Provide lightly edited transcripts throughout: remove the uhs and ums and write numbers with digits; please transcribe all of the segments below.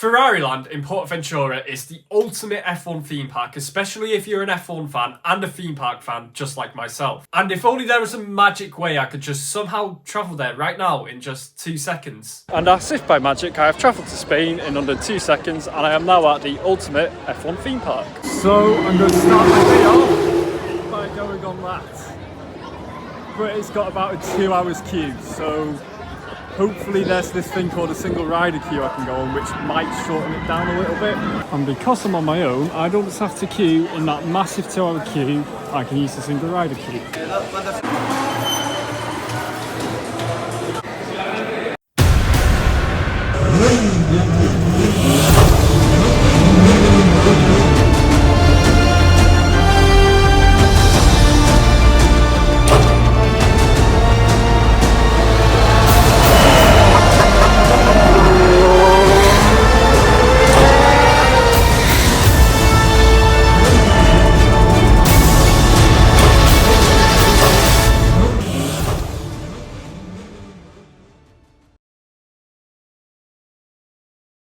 Ferrari Land in PortAventura is the ultimate F1 theme park, especially if you're an F1 fan and a theme park fan just like myself. And if only there was a magic way I could just somehow travel there right now in just 2 seconds. And as if by magic, I have travelled to Spain in under 2 seconds and I am now at the ultimate F1 theme park. So I'm going to start my day off by going on that. But it's got about a 2 hours queue, so hopefully there's this thing called a single rider queue I can go on, which might shorten it down a little bit. And because I'm on my own, I don't just have to queue in that massive 2 hour queue, I can use the single rider queue.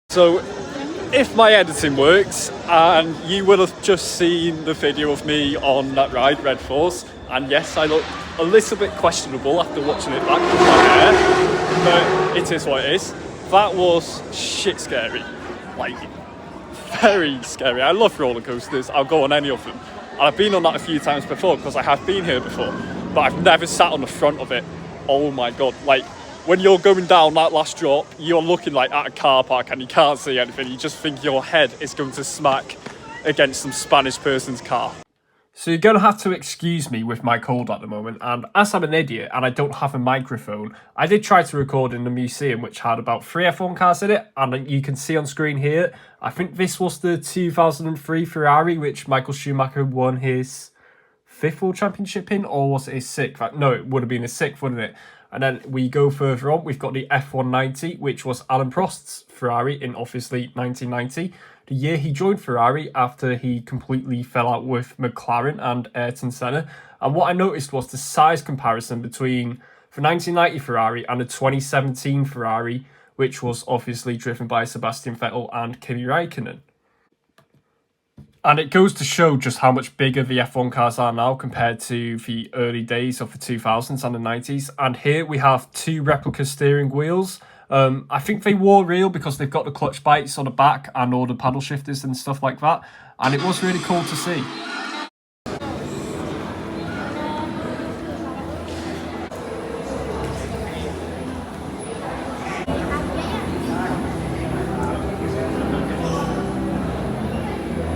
So, if my editing works, and you will have just seen the video of me on that ride, Red Force, and yes, I look a little bit questionable after watching it back with my hair, but it is what it is. That was shit scary, like, very scary. I love roller coasters, I'll go on any of them. And I've been on that a few times before, because I have been here before, but I've never sat on the front of it. Oh my god, like, when you're going down that last drop, you're looking like at a car park and you can't see anything. You just think your head is going to smack against some Spanish person's car. So you're going to have to excuse me with my cold at the moment. And as I'm an idiot and I don't have a microphone, I did try to record in the museum, which had about 3 F1 cars in it. And you can see on screen here, I think this was the 2003 Ferrari, which Michael Schumacher won his 5th World Championship in, or was it his 6th? No, it would have been his 6th, wouldn't it? And then we go further on, we've got the F190, which was Alain Prost's Ferrari in obviously 1990, the year he joined Ferrari after he completely fell out with McLaren and Ayrton Senna. And what I noticed was the size comparison between the 1990 Ferrari and the 2017 Ferrari, which was obviously driven by Sebastian Vettel and Kimi Räikkönen. And it goes to show just how much bigger the F1 cars are now compared to the early days of the 2000s and the 90s. And here we have 2 replica steering wheels. I think they were real because they've got the clutch bites on the back and all the paddle shifters and stuff like that. And it was really cool to see.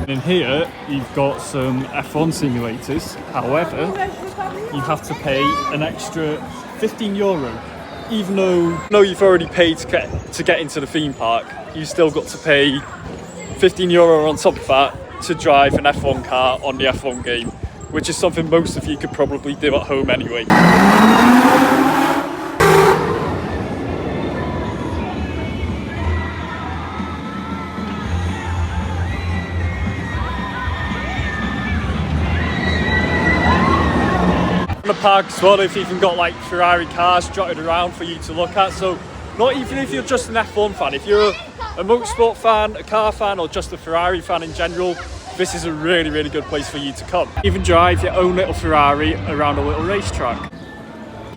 In here, you've got some F1 simulators. However, you have to pay an extra €15. Even though you've already paid to get into the theme park, you still got to pay €15 on top of that to drive an F1 car on the F1 game, which is something most of you could probably do at home anyway. The park as well, they've even got like Ferrari cars jotted around for you to look at. So not even if you're just an F1 fan, if you're a motorsport fan, a car fan, or just a Ferrari fan in general, this is a really, really good place for you to come. Even drive your own little Ferrari around a little racetrack.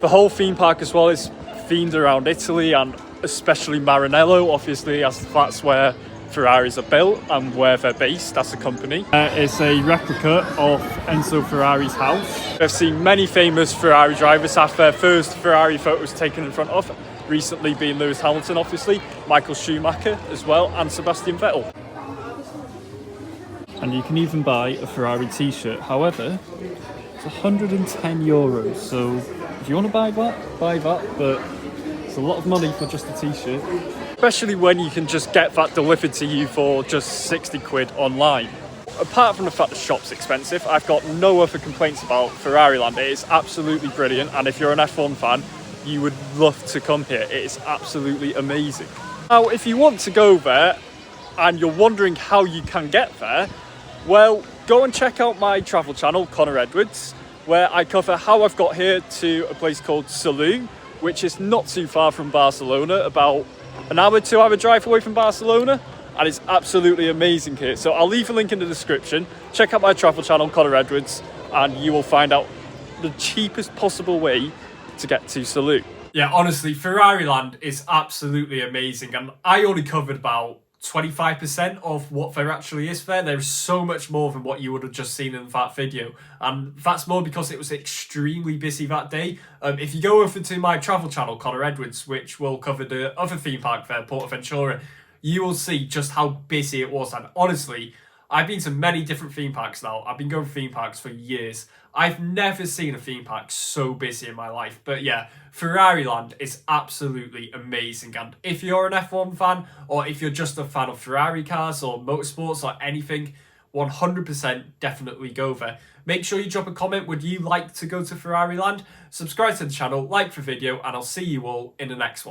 The whole theme park as well is themed around Italy and especially Maranello, obviously, as that's where Ferraris are built and where they're based as a company. It's a replica of Enzo Ferrari's house. I've seen many famous Ferrari drivers have their first Ferrari photos taken in front of, recently being Lewis Hamilton obviously, Michael Schumacher as well, and Sebastian Vettel. And you can even buy a Ferrari t-shirt, however, it's €110, so if you want to buy that, but it's a lot of money for just a t-shirt. Especially when you can just get that delivered to you for just 60 quid online. Apart from the fact the shop's expensive, I've got no other complaints about Ferrari Land. It is absolutely brilliant, and if you're an F1 fan, you would love to come here. It is absolutely amazing. Now, if you want to go there, and you're wondering how you can get there, well, go and check out my travel channel, Connor Edwards, where I cover how I've got here to a place called Salou, which is not too far from Barcelona, about an hour, 2 hour drive away from Barcelona. and it's absolutely amazing here. So I'll leave a link in the description. Check out my travel channel, Connor Edwards, and you will find out the cheapest possible way to get to Salou. Yeah, honestly, Ferrari Land is absolutely amazing, and I only covered about 25% of what there actually is there. There's so much more than what you would have just seen in that video, and that's more because it was extremely busy that day. If you go over to my travel channel, Connor Edwards, which will cover the other theme park there, PortAventura, you will see just how busy it was. And honestly, I've been to many different theme parks now. I've been going to theme parks for years. I've never seen a theme park so busy in my life. But yeah, Ferrari Land is absolutely amazing. And if you're an F1 fan, or if you're just a fan of Ferrari cars or motorsports or anything, 100% definitely go there. Make sure you drop a comment. Would you like to go to Ferrari Land? Subscribe to the channel, like the video, and I'll see you all in the next one.